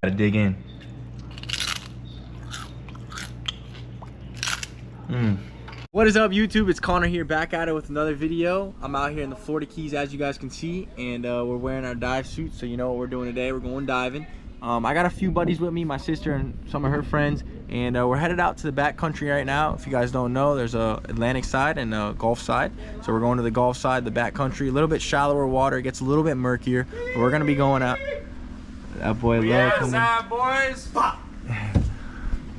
Gotta dig in. What is up, YouTube? It's Connor here, back at it with another video. I'm out here in the Florida Keys, as you guys can see, and we're wearing our dive suits, so you know what we're doing today. We're going diving. I got a few buddies with me, my sister and some of her friends, and we're headed out to the backcountry right now. If you guys don't know, there's a Atlantic side and a Gulf side. So we're going to the Gulf side, the backcountry, a little bit shallower water. It gets a little bit murkier, but we're gonna be going out. That boy Low boys.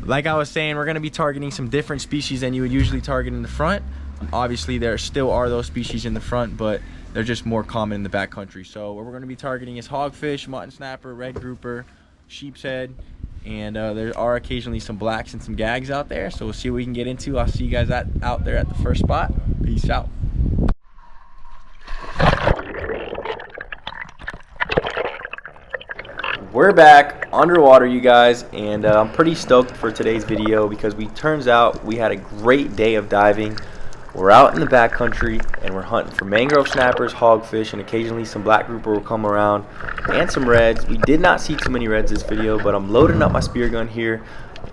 Like I was saying, we're going to be targeting some different species than you would usually target in the front. Obviously, there still are those species in the front, but they're just more common in the backcountry. So what we're going to be targeting is hogfish, mutton snapper, red grouper, sheep's head, and there are occasionally some blacks and some gags out there. So we'll see what we can get into. I'll see you guys out there at the first spot. Peace out. We're back underwater, you guys, and I'm pretty stoked for today's video because turns out we had a great day of diving. We're out in the backcountry and we're hunting for mangrove snappers, hogfish, and occasionally some black grouper will come around, and some reds. We did not see too many reds this video, but I'm loading up my spear gun here,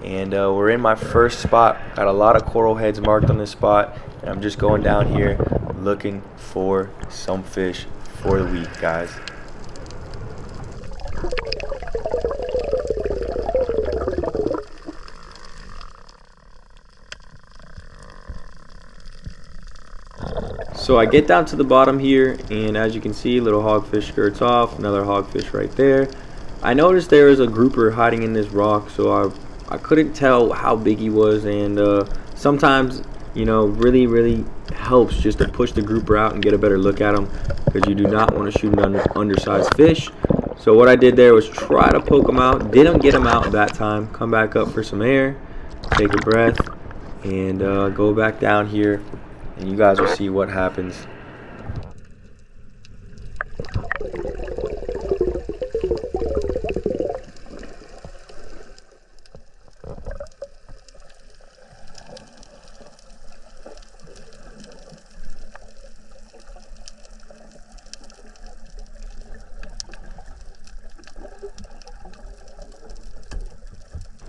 and we're in my first spot. Got a lot of coral heads marked on this spot, and I'm just going down here looking for some fish for the week, guys. So I get down to the bottom here, and as you can see, little hogfish skirts off, another hogfish right there. I noticed there is a grouper hiding in this rock, so I couldn't tell how big he was, and sometimes, you know, really helps just to push the grouper out and get a better look at him, because you do not want to shoot an undersized fish. So what I did there was try to poke him out. Didn't get him out that time. Come back up for some air, take a breath, and go back down here, and you guys will see what happens.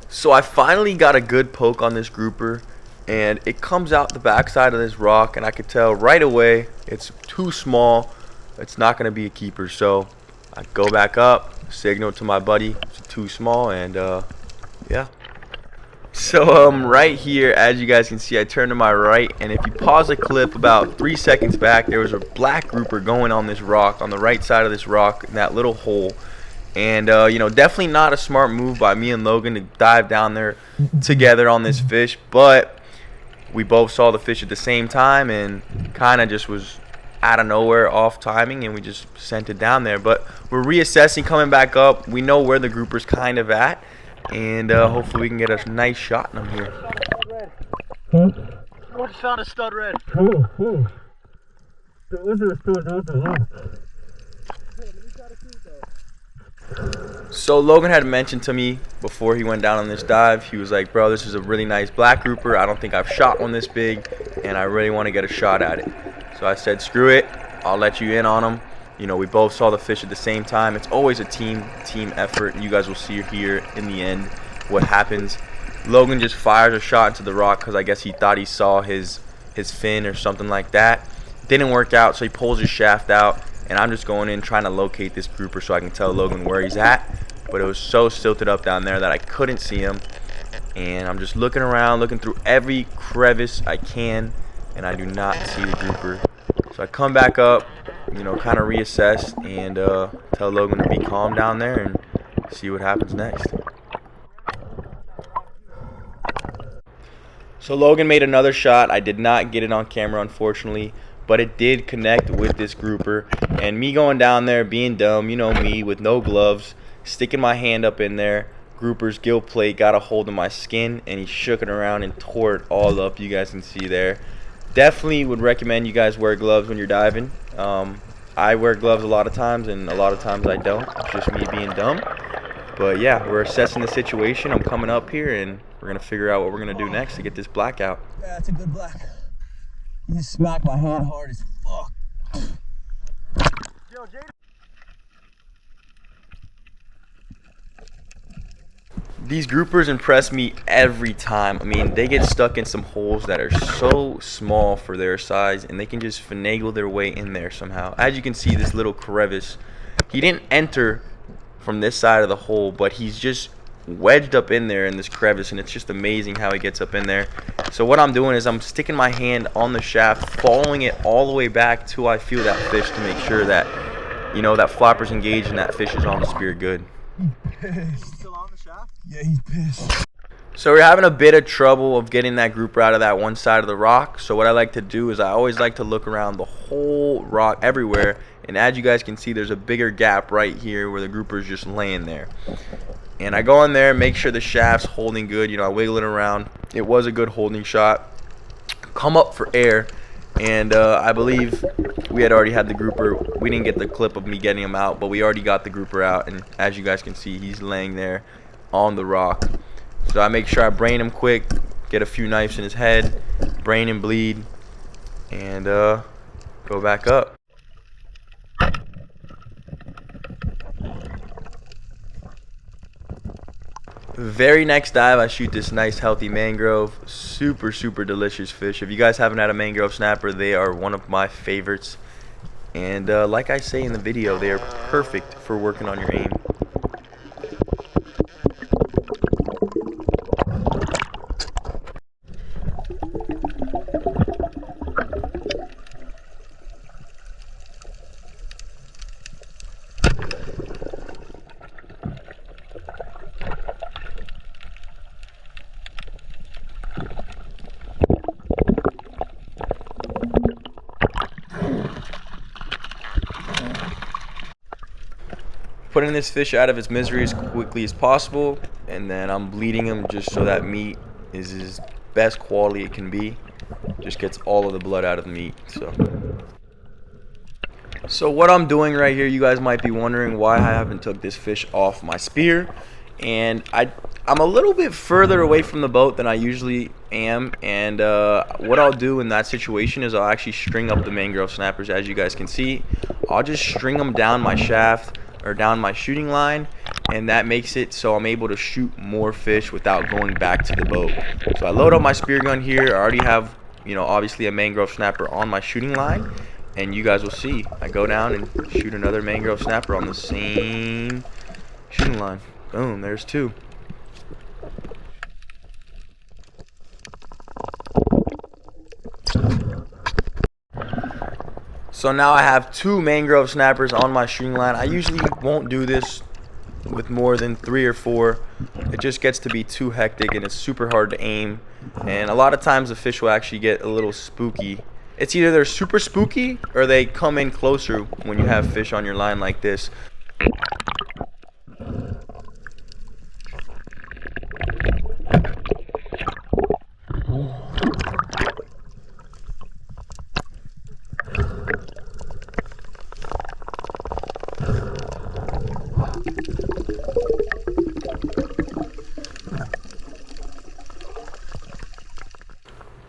So I finally got a good poke on this grouper, and it comes out the backside of this rock, and I could tell right away it's too small. It's not going to be a keeper. So I go back up, signal to my buddy, it's too small, and yeah. So right here, as you guys can see, I turn to my right, and if you pause the clip about 3 seconds back, there was a black grouper going on this rock, on the right side of this rock, in that little hole. And you know, definitely not a smart move by me and Logan to dive down there together on this fish, but we both saw the fish at the same time, and kind of just was out of nowhere, off timing, and we just sent it down there. But we're reassessing, coming back up. We know where the grouper's kind of at, and hopefully we can get a nice shot in him here. What found a stud red? So Logan had mentioned to me before he went down on this dive, he was like, bro, this is a really nice black grouper. I don't think I've shot one this big, and I really want to get a shot at it. So I said, screw it, I'll let you in on him. You know, we both saw the fish at the same time. It's always a team effort, and you guys will see here in the end what happens. Logan just fires a shot into the rock because I guess he thought he saw his fin or something like that. Didn't work out, so he pulls his shaft out, and I'm just going in trying to locate this grouper so I can tell Logan where he's at. But it was so silted up down there that I couldn't see him, and I'm just looking around, looking through every crevice I can, and I do not see the grouper. So I come back up, you know, kind of reassess, and tell Logan to be calm down there and see what happens next. So Logan made another shot. I did not get it on camera, unfortunately, but it did connect with this grouper. And me going down there, being dumb, you know me, with no gloves, sticking my hand up in there, grouper's gill plate got a hold of my skin, and he shook it around and tore it all up. You guys can see there. Definitely would recommend you guys wear gloves when you're diving. I wear gloves a lot of times, and a lot of times I don't. It's just me being dumb. But yeah, we're assessing the situation. I'm coming up here, and we're gonna figure out what we're gonna do next to get this black out. Yeah, that's a good black. You just smacked my hand hard as fuck. Yo, Jay. These groupers impress me every time. I mean, they get stuck in some holes that are so small for their size, and they can just finagle their way in there somehow. As you can see, this little crevice, he didn't enter from this side of the hole, but he's just wedged up in there in this crevice, and it's just amazing how he gets up in there. So what I'm doing is I'm sticking my hand on the shaft, following it all the way back till I feel that fish, to make sure that, you know, that flopper's engaged and that fish is on the spear good. Still on the shaft? Yeah, he's pissed. So we're having a bit of trouble of getting that grouper out of that one side of the rock. So what I like to do is I always like to look around the whole rock everywhere. And as you guys can see, there's a bigger gap right here where the grouper's just laying there. And I go in there, make sure the shaft's holding good. You know, I wiggle it around. It was a good holding shot. Come up for air. And I believe we had already had the grouper. We didn't get the clip of me getting him out, but we already got the grouper out. And as you guys can see, he's laying there on the rock. So I make sure I brain him quick, get a few knives in his head, brain and bleed, and go back up. Very next dive, I shoot this nice healthy mangrove. Super delicious fish. If you guys haven't had a mangrove snapper, they are one of my favorites. And like I say in the video, they are perfect for working on your aim. Putting this fish out of its misery as quickly as possible, and then I'm bleeding him just so that meat is as best quality it can be. Just gets all of the blood out of the meat. So what I'm doing right here, you guys might be wondering why I haven't took this fish off my spear. And I'm a little bit further away from the boat than I usually am, and what I'll do in that situation is I'll actually string up the mangrove snappers. As you guys can see, I'll just string them down my shaft or down my shooting line, and that makes it so I'm able to shoot more fish without going back to the boat. So I load up my spear gun here. I already have, you know, obviously a mangrove snapper on my shooting line, and you guys will see I go down and shoot another mangrove snapper on the same shooting line. Boom, there's two. So now I have two mangrove snappers on my shooting line. I usually won't do this with more than 3 or 4. It just gets to be too hectic and it's super hard to aim. And a lot of times the fish will actually get a little spooky. It's either they're super spooky or they come in closer when you have fish on your line like this.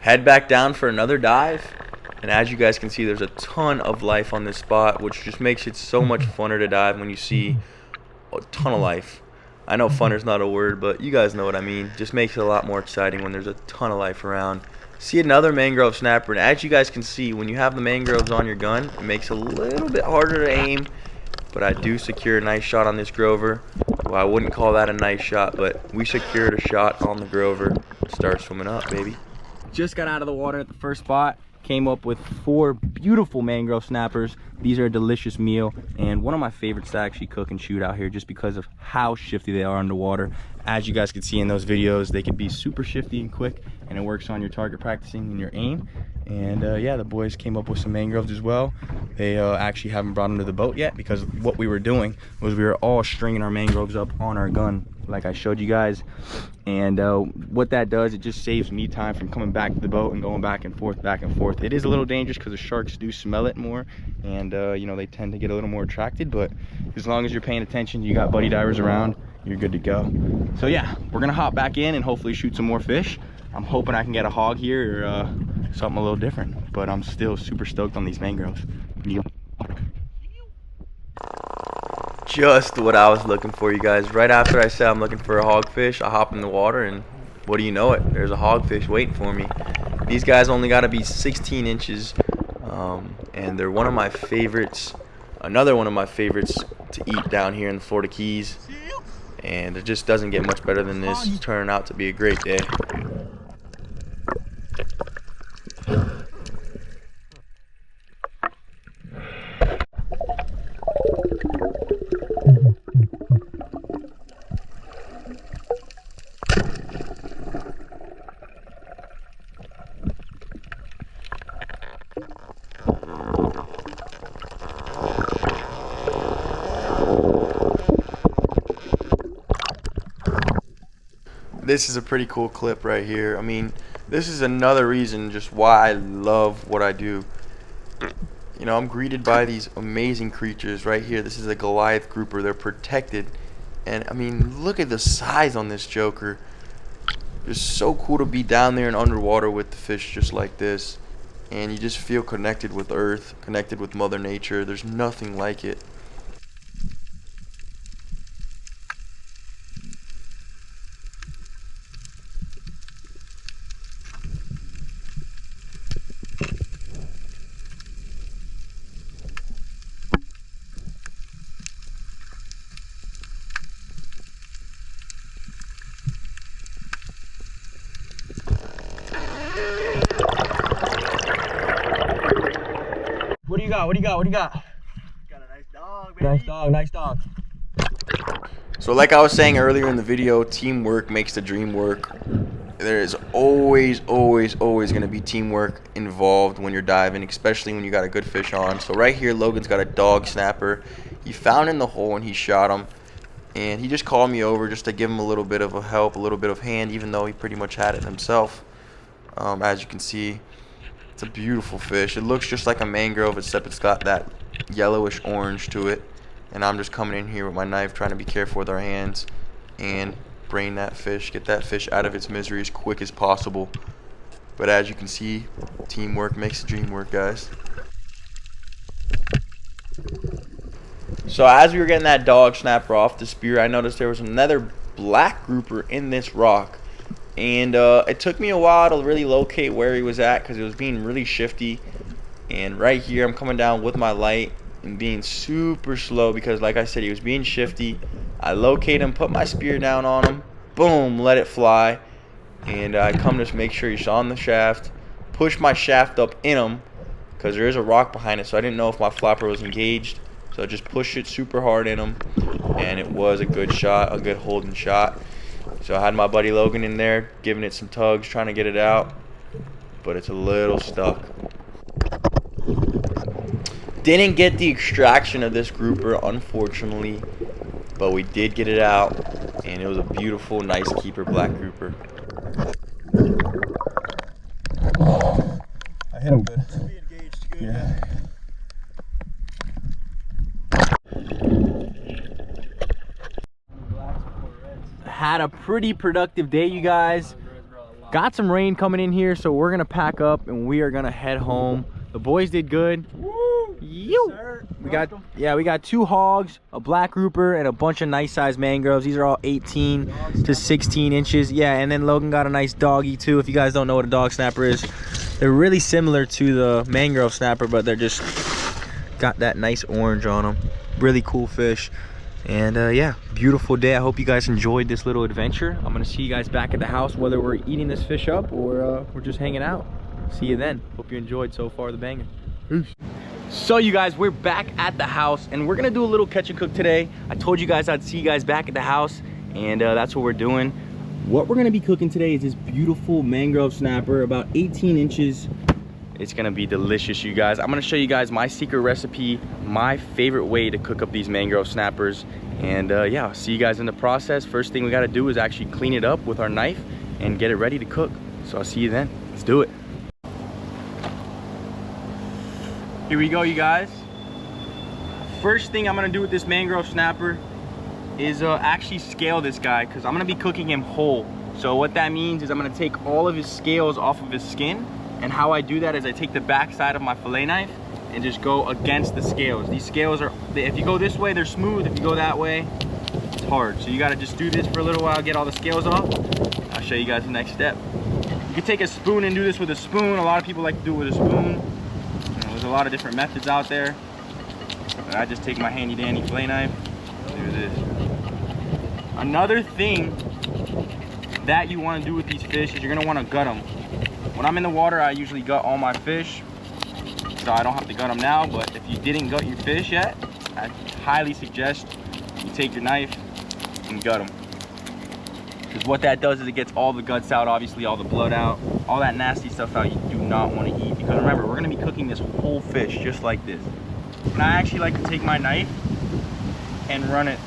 Head back down for another dive, and as you guys can see, there's a ton of life on this spot, which just makes it so much funner to dive when you see a ton of life. I know funner's not a word, but you guys know what I mean. Just makes it a lot more exciting when there's a ton of life around. See another mangrove snapper, and as you guys can see, when you have the mangroves on your gun, it makes it a little bit harder to aim, but I do secure a nice shot on this grover. Well, I wouldn't call that a nice shot, but we secured a shot on the grover. Start swimming up, baby. Just got out of the water at the first spot, came up with 4 beautiful mangrove snappers. These are a delicious meal and one of my favorites to actually cook and shoot out here, just because of how shifty they are underwater. As you guys can see in those videos, they can be super shifty and quick, and it works on your target practicing and your aim. And yeah, the boys came up with some mangroves as well. They actually haven't brought them to the boat yet, because what we were doing was we were all stringing our mangroves up on our gun like I showed you guys. And what that does, it just saves me time from coming back to the boat and going back and forth. It is a little dangerous because the sharks do smell it more, and you know, they tend to get a little more attracted, but as long as you're paying attention, you got buddy divers around, you're good to go. So yeah, we're gonna hop back in and hopefully shoot some more fish. I'm hoping I can get a hog here or something a little different, but I'm still super stoked on these mangroves. just what I was looking for, you guys. Right after I said I'm looking for a hogfish, I hop in the water, and what do you know it? There's a hogfish waiting for me. These guys only got to be 16 inches, and they're one of my favorites. Another one of my favorites to eat down here in the Florida Keys. And it just doesn't get much better than this. It's turning out to be a great day. This is a pretty cool clip right here. I mean, this is another reason just why I love what I do. You know, I'm greeted by these amazing creatures right here. This is a Goliath grouper. They're protected. And I mean, look at the size on this joker. It's so cool to be down there and underwater with the fish just like this. And you just feel connected with Earth, connected with Mother Nature. There's nothing like it. What do you got? What do you got? What do you got? Got a nice dog, baby. Nice dog, nice dog. So like I was saying earlier in the video, teamwork makes the dream work. There is always going to be teamwork involved when you're diving, especially when you got a good fish on. So right here, Logan's got a dog snapper. He found in the hole and he shot him. And he just called me over just to give him a little bit of a help, a little bit of hand, even though he pretty much had it himself. As you can see, it's a beautiful fish. It looks just like a mangrove, except it's got that yellowish orange to it. And I'm just coming in here with my knife, trying to be careful with our hands and brain that fish, get that fish out of its misery as quick as possible. But as you can see, teamwork makes the dream work, guys. So as we were getting that dog snapper off the spear, I noticed there was another black grouper in this rock. And it took me a while to really locate where he was at because it was being really shifty. And right here, I'm coming down with my light and being super slow because, like I said, he was being shifty. I locate him, put my spear down on him, boom, let it fly. And I come to make sure he's on the shaft, push my shaft up in him because there is a rock behind it, so I didn't know if my flopper was engaged. So I just pushed it super hard in him, and it was a good shot, a good holding shot. So I had my buddy Logan in there, giving it some tugs, trying to get it out, but it's a little stuck. Didn't get the extraction of this grouper, unfortunately, but we did get it out, and it was a beautiful, nice keeper black grouper. I hit him good. Be engaged, good. Yeah. Had a pretty productive day, you guys. Got some rain coming in here, so we're gonna pack up and we are gonna head home. The boys did good. Woo! Yes, We got 2 hogs, a black grouper, and a bunch of nice sized mangroves. These are all 18 to 16 inches. Yeah, and then Logan got a nice doggy too. If you guys don't know what a dog snapper is, they're really similar to the mangrove snapper, but they're just got that nice orange on them. Really cool fish. And yeah, beautiful day. I hope you guys enjoyed this little adventure. I'm gonna see you guys back at the house, whether we're eating this fish up or we're just hanging out. See you then. Hope you enjoyed so far the banger. Peace. So you guys, we're back at the house and we're gonna do a little catch and cook today. I told you guys I'd see you guys back at the house, and that's what we're doing. What we're gonna be cooking today is this beautiful mangrove snapper, about 18 inches. It's gonna be delicious, you guys. I'm gonna show you guys my secret recipe, my favorite way to cook up these mangrove snappers. And yeah, I'll see you guys in the process. First thing we gotta do is actually clean it up with our knife and get it ready to cook. So I'll see you then. Let's do it. Here we go, you guys. First thing I'm gonna do with this mangrove snapper is actually scale this guy, because I'm gonna be cooking him whole. So what that means is I'm gonna take all of his scales off of his skin. And how I do that is I take the back side of my fillet knife and just go against the scales. These scales are, if you go this way, they're smooth. If you go that way, it's hard. So you gotta just do this for a little while, get all the scales off. I'll show you guys the next step. You can take a spoon and do this with a spoon. A lot of people like to do it with a spoon. You know, there's a lot of different methods out there. But I just take my handy dandy fillet knife, do this. Another thing that you want to do with these fish is you're going to want to gut them. When I'm in the water, I usually gut all my fish, so I don't have to gut them now. But if you didn't gut your fish yet, I highly suggest you take your knife and gut them. Because what that does is it gets all the guts out, obviously all the blood out, all that nasty stuff out you do not want to eat. Because remember, we're going to be cooking this whole fish just like this. And I actually like to take my knife and run it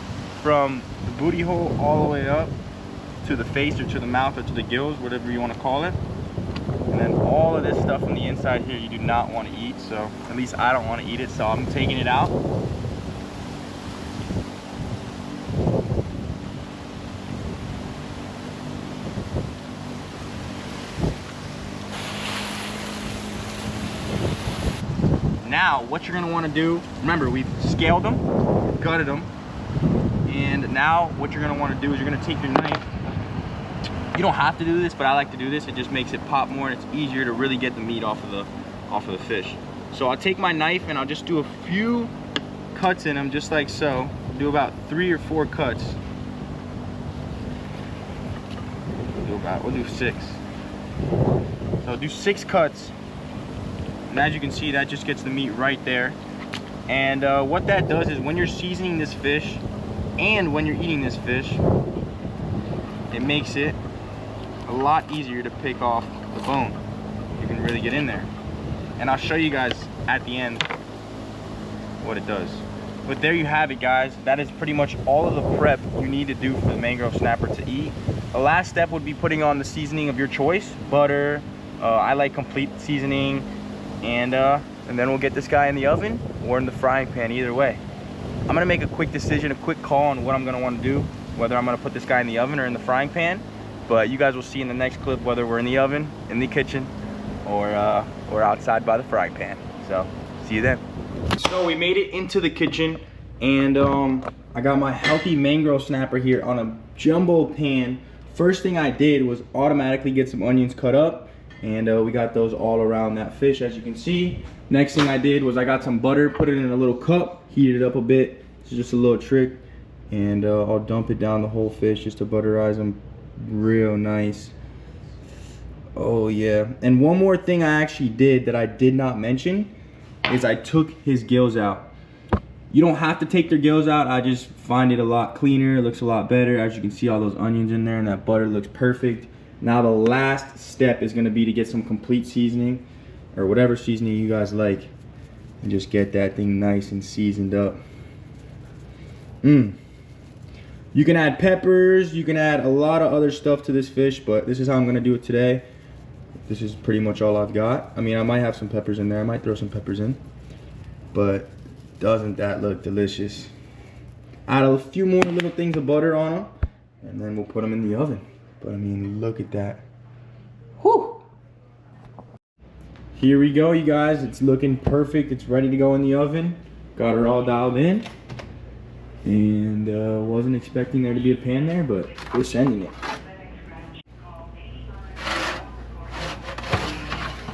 from the booty hole all the way up to the face or to the mouth or to the gills, whatever you want to call it. And then all of this stuff on the inside here you do not want to eat, so at least I don't want to eat it, so I'm taking it out. Now, what you're going to want to do, remember we've scaled them, gutted them, and now what you're going to want to do is you're going to take your knife. You don't have to do this, but I like to do this. It just makes it pop more and it's easier to really get the meat off of the fish. So I'll take my knife and I'll just do a few cuts in them, just like so. Do about 3 or 4 cuts. We'll do 6. So do 6 cuts. And as you can see, that just gets the meat right there. And what that does is when you're seasoning this fish and when you're eating this fish, it makes it a lot easier to pick off the bone. You can really get in there. And I'll show you guys at the end what it does. But there you have it, guys. That is pretty much all of the prep you need to do for the mangrove snapper to eat. The last step would be putting on the seasoning of your choice. Butter, I like complete seasoning. And then we'll get this guy in the oven or in the frying pan, either way. I'm gonna make a quick decision, a quick call on what I'm gonna want to do, whether I'm gonna put this guy in the oven or in the frying pan. But you guys will see in the next clip whether we're in the oven, in the kitchen, or outside by the frying pan. So see you then. So we made it into the kitchen, and I got my healthy mangrove snapper here on a jumbo pan. First thing I did was automatically get some onions cut up. And we got those all around that fish, as you can see. Next thing I did was I got some butter, put it in a little cup, heated it up a bit. This is just a little trick. And I'll dump it down the whole fish just to butterize them real nice. Oh yeah. And one more thing I actually did that I did not mention is I took his gills out. You don't have to take their gills out. I just find it a lot cleaner. It looks a lot better. As you can see, all those onions in there and that butter looks perfect. Now the last step is going to be to get some complete seasoning or whatever seasoning you guys like and just get that thing nice and seasoned up. You can add peppers, you can add a lot of other stuff to this fish, but this is how I'm going to do it today. This is pretty much all I've got. I mean, I might have some peppers in there. I might throw some peppers in. But doesn't that look delicious? Add a few more little things of butter on them and then we'll put them in the oven. But I mean, look at that. Whew. Here we go, you guys. It's looking perfect. It's ready to go in the oven. Got her all dialed in. And wasn't expecting there to be a pan there, but we're sending it.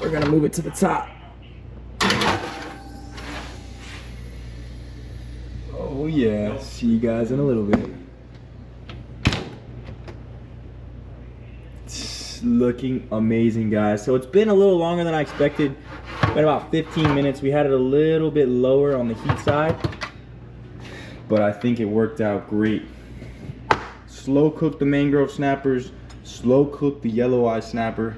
We're gonna move it to the top. Oh yeah, see you guys in a little bit. Looking amazing, guys. So it's been a little longer than I expected. Been about 15 minutes. We had it a little bit lower on the heat side, but I think it worked out great. Slow cooked the mangrove snappers, slow cooked the yellow eye snapper,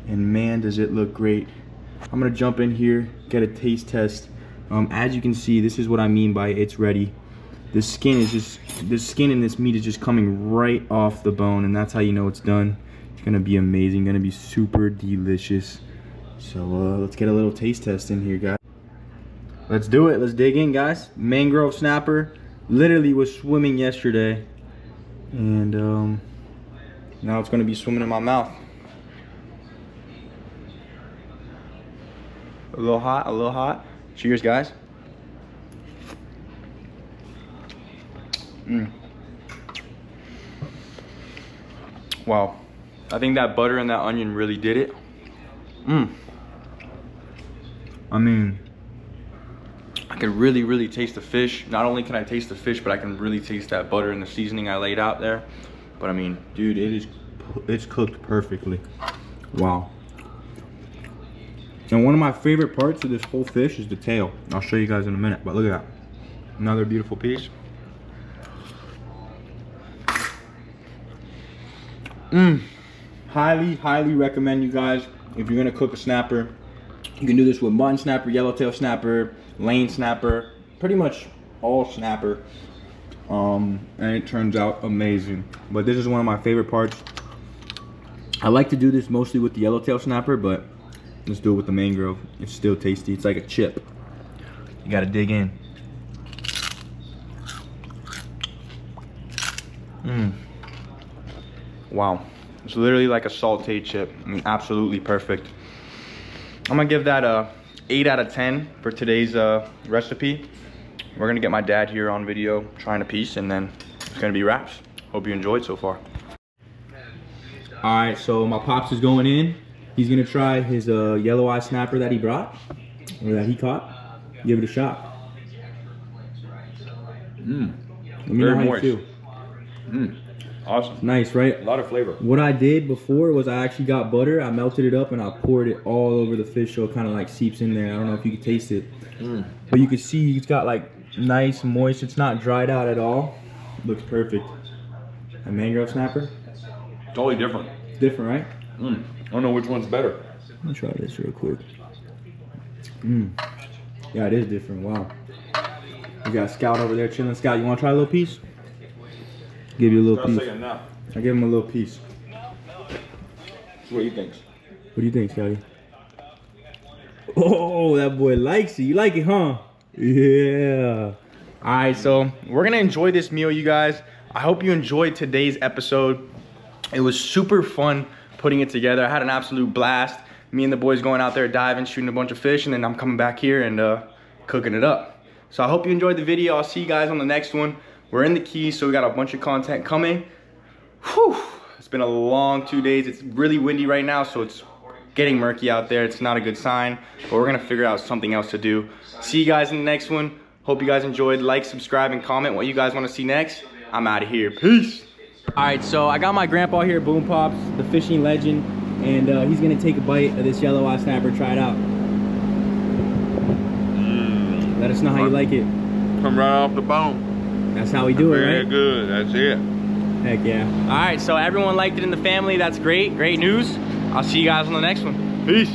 and man does it look great. I'm gonna jump in here, get a taste test. As you can see, this is what I mean by it's ready. The skin in this meat is just coming right off the bone, and that's how you know it's done. It's gonna be amazing, gonna be super delicious. So let's get a little taste test in here, guys. Let's do it, let's dig in, guys. Mangrove snapper, literally was swimming yesterday. And now it's gonna be swimming in my mouth. A little hot, a little hot. Cheers, guys. Wow. I think that butter and that onion really did it. I mean, I can really taste the fish. Not only can I taste the fish, but I can really taste that butter and the seasoning I laid out there. But I mean, dude, it's cooked perfectly. Wow. And one of my favorite parts of this whole fish is the tail. I'll show you guys in a minute, but look at that. Another beautiful piece. Highly recommend you guys, if you're gonna cook a snapper, you can do this with mutton snapper, yellowtail snapper, lane snapper, pretty much all snapper. And it turns out amazing. But this is one of my favorite parts. I like to do this mostly with the yellowtail snapper, but let's do it with the mangrove. It's still tasty. It's like a chip. You gotta dig in. Wow. It's literally like a sauteed chip. I mean, absolutely perfect. I'm gonna give that a 8 out of 10 for today's recipe. We're gonna get my dad here on video trying a piece, and then it's gonna be wraps. Hope you enjoyed so far. All right, so my pops is going in. He's gonna try his yellow eye snapper that he brought, or that he caught. Give it a shot. Let me know how you feel. Awesome. Nice, right? A lot of flavor. What I did before was I actually got butter, I melted it up, and I poured it all over the fish so it kind of like seeps in there. I don't know if you can taste it. But you can see it's got like nice moist. It's not dried out at all. Looks perfect. A mangrove snapper? Totally different. Different, right? I don't know which one's better. Let me try this real quick. Yeah, it is different. Wow. We got Scout over there chilling. Scout, you want to try a little piece? Give you a little piece. I give him a little piece. What do you think? What do you think, Scotty? Oh, that boy likes it. You like it, huh? Yeah. All right, so we're gonna enjoy this meal, you guys. I hope you enjoyed today's episode. It was super fun putting it together. I had an absolute blast. Me and the boys going out there diving, shooting a bunch of fish, and then I'm coming back here and cooking it up. So I hope you enjoyed the video. I'll see you guys on the next one. We're in the Keys, so we got a bunch of content coming. Whew, it's been a long 2 days. It's really windy right now, so it's getting murky out there. It's not a good sign, but we're gonna figure out something else to do. See you guys in the next one. Hope you guys enjoyed. Like, subscribe, and comment what you guys wanna see next. I'm out of here, peace. All right, so I got my grandpa here, Boom Pops, the fishing legend, and he's gonna take a bite of this yellow eye snapper, try it out. Let us know how you like it. Come right off the bone. That's how we do it, right? Very good, that's it. Heck yeah. All right, so everyone liked it in the family. That's great, great news. I'll see you guys on the next one. Peace.